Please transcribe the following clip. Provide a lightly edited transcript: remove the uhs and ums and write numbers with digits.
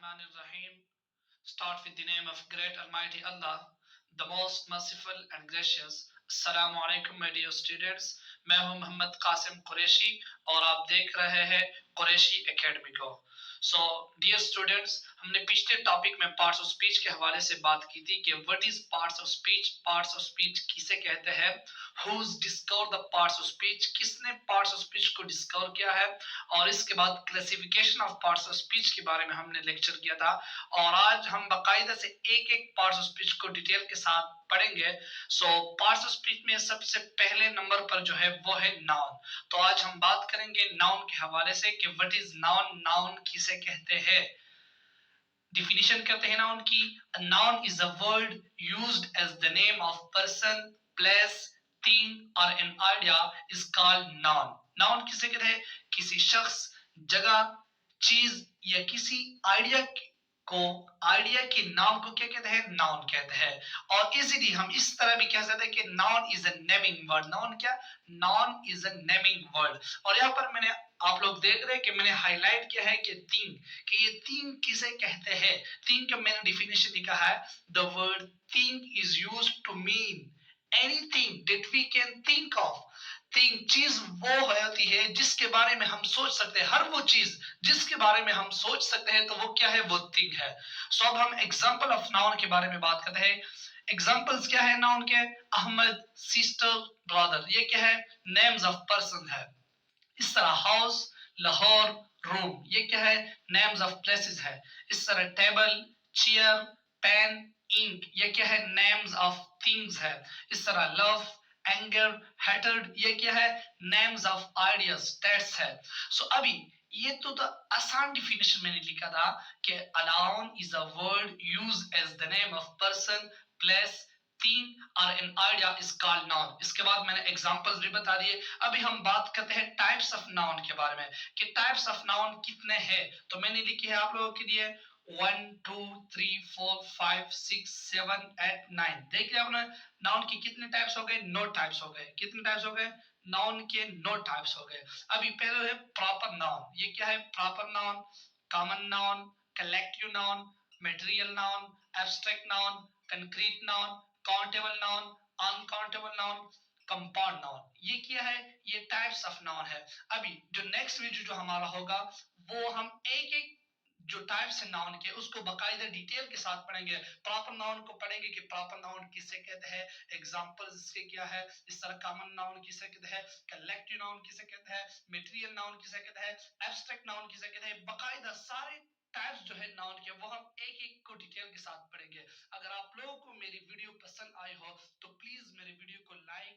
Bismillahirrahmanirrahim. Start with the name of great Almighty Allah, the most merciful and gracious. Assalamu alaikum my dear students. मैं हूं मोहम्मद कासिम कुरैशी और आप देख रहे हैं कुरैशी एकेडमी को। सो डियर स्टूडेंट्स, हमने पिछले टॉपिक में पार्ट्स ऑफ स्पीच के हवाले से बात की थी कि what is parts of speech, parts of speech किसे कहते हैं, who discover the parts of speech, किसने पार्ट्स ऑफ स्पीच को डिस्कवर किया है, और इसके बाद classification of parts of speech के बारे में हमने लेक्चर किया था। और आज हम बाकायदा से एक एक पार्ट्स ऑफ स्पीच को डिटेल के साथ पढ़ेंगे। सो पार्ट्स ऑफ स्पीच में सबसे पहले नंबर पर जो है वो है नाउन। तो आज हम बात करेंगे नाउन के हवाले से कि व्हाट इज नाउन, नाउन किसे कहते हैं। डिफिनीशन करते हैं नाउन की। Noun is a word used as the name of person, place, thing और an idea is called noun. Noun किसे कहते हैं? किसी शख्स, जगह, चीज या किसी आइडिया को, आइडिया के नाम को क्या कहते हैं? नाउन कहते हैं। और इजीली हम इस तरह भी कह सकते हैं कि noun is a naming word. Noun क्या? Noun is a naming word. और यहाँ पर मैंने, आप लोग देख रहे हैं कि मैंने हाईलाइट किया है कि थिंग, कि ये थिंग किसे कहते हैं। थिंग का मैंने डिफिनेशन लिखा है, the word thing is used to mean anything that we can think of. Thing, चीज वो होती है जिसके बारे में हम सोच सकते हैं। हर वो चीज जिसके बारे में हम सोच सकते हैं तो वो क्या है? वो थिंग है। सो अब हम एग्जांपल ऑफ नाउन के बारे में बात करते हैं। एग्जांपल्स क्या है नाउन के? अहमद, सिस्टर, ब्रदर, ये क्या है? नेम्स ऑफ पर्सन है। इस तरह हाउस, लाहौर, रूम, ये क्या है? नेम्स ऑफ प्लेसेस है। इस तरह टेबल, चेयर, पेन, इंक, ये क्या है? नेम्स ऑफ थिंग्स है। इस तरह लव, एंगर, हेटर्ड, ये क्या है? नेम्स ऑफ आइडियाज, स्टेट्स है। सो अभी ये तो आसान डिफिनेशन मैंने लिखा था कि a noun is a word used as the name of person, place, thing और an idea is called noun। इसके बाद मैंने एग्जांपल्स भी बता दिए। अभी हम बात करते हैं टाइप्स ऑफ नाउन के बारे में कि टाइप्स ऑफ नाउन कितने हैं। तो मैंने लिखी है आप लोगों के लिए 1 2 3 4 5 6 7 8 9। देख लिया आपने नाउन की कितने टाइप्स हो गए? 9 टाइप्स हो गए। कितने टाइप्स हो गए? नाउन के 9 टाइप्स हो गए। अभी पहले है प्रॉपर नाउन। ये क्या है? Proper noun, common noun, collective noun, material noun, abstract noun, concrete noun, countable noun, uncountable noun, compound noun. ये क्या है? ये टाइप्स ऑफ नाउन है। अभी जो नेक्स्ट वीडियो जो हमारा होगा वो हम एक एक जो टाइप्स है नाउन के उसको बकायदा डिटेल के साथ पढ़ेंगे। प्रॉपर नाउन को पढ़ेंगे कि प्रॉपर नाउन किसे कहते हैं, एग्जांपल्स इसके क्या है। इस तरह कॉमन नाउन किसे कहते हैं, कलेक्टिव नाउन किसे कहते हैं, मटेरियल नाउन किसे कहते हैं, एब्स्ट्रैक्ट नाउन किसे कहते हैं। बकायदा सारे टाइप्स जो है नाउन के वो हम एक एक को डिटेल के साथ पढ़ेंगे। अगर आप लोगों को मेरी वीडियो पसंद आई हो तो प्लीज मेरे वीडियो को लाइक